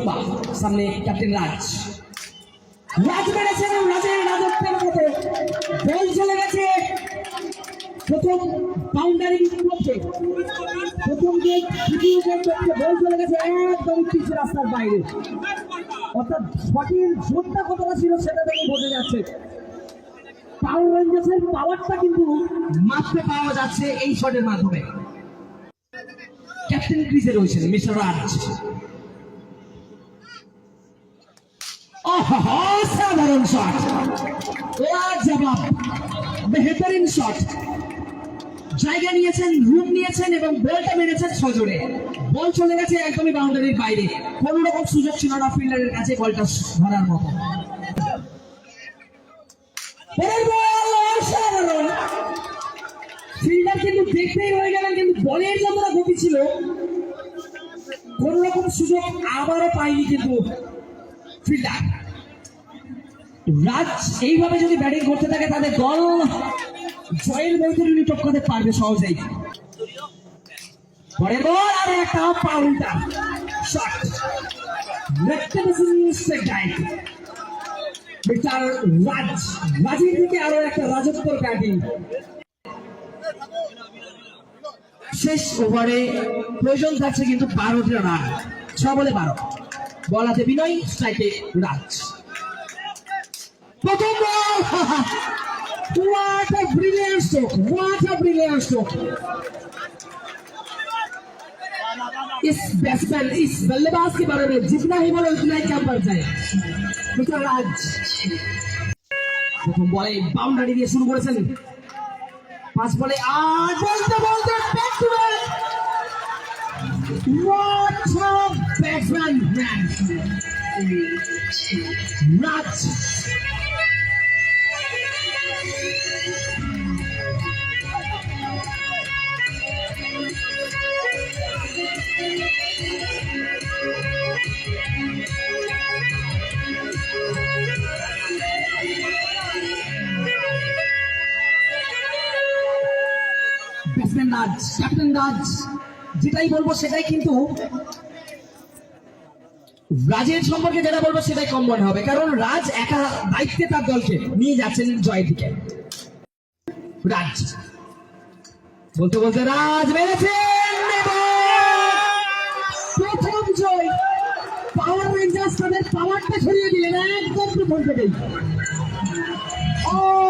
লম্বা। সামনে ক্যাপ্টেন রাজ মেরেছেন, রাজের রাজত্বের মতো বল চলে গেছে প্রথম বাউন্ডারির মধ্যে, প্রথম গেট দ্বিতীয় গেট মধ্যে বল চলে গেছে একদম পিছিয়ে রাস্তার বাইরে। অর্থাৎ শটের জোরটা কতটা ছিল সেটা থেকে বোঝা যাচ্ছে। পাওয়ার রেঞ্জার্সের পাওয়ারটা কিন্তু মাত্র পাওয়া যাচ্ছে এই শটের মাধ্যমে। ক্যাপ্টেন ক্রিজে রয়েছেন মিস্টার রাজ। অসাধারণ শট, লাজবাব, বেহতরিন শট। জায়গা নিয়েছেন, রুম নিয়েছেন এবং বলটা মেরেছেন সজোরে। বল চলে গেছে একদমই বাউন্ডারির বাইরে, কোন রকম সুযোগ ছিল না ফিল্ডারের কাছে বলটা ধরার মতো। অসাধারণ ফিল্ডার কিন্তু দেখতেই রয়ে গেলেন, কিন্তু বলের যতটা গতি ছিল কোন রকম সুযোগ আবারও পায়নি কিন্তু ফিল্ডার। রাজ এইভাবে যদি ব্যাটিং করতে থাকে তাদের দল জয়ের বৈতরণী টপকাতে পারবে সহজেই। পরের বল আর একটা পাউন্ডার শট, রাজের দিকে আরো একটা রাজত্বর ব্যাটিং। শেষ ওভারে প্রয়োজন থাকছে কিন্তু 12টা রান, 6 বলে 12। বল হাতে বিনয়, স্ট্রাইকে রাজ। প্রথম বল, what a brilliant stroke, what a brilliant stroke. इस बैट्समैन, इस बल्लेबाज के बारे में जितना ही बोलो उतना ही कम पड़ जाए। मिस्टर राज প্রথম বলে বাউন্ডারি দিয়ে শুরু করেছেন, 5 বলে 8, বলতে বলতে back to back. what a batsman Raj. Batsman Raj, captain Raj, যেটাই বলবো সেটাই কিন্তু রাজের সম্পর্কে যেটা বলবো সেটাই কম মনে হবে, কারণ রাজ একা দায়িত্বে তার দলকে নিয়ে যাচ্ছেন জয়ের দিকে। রাজ বলতে বলতে রাজ মেরেছেন প্রথম জয়। পাওয়ার রেঞ্জার্স তাদের পাওয়ারটা ছড়িয়ে দিলেন একদম প্রথম থেকেই।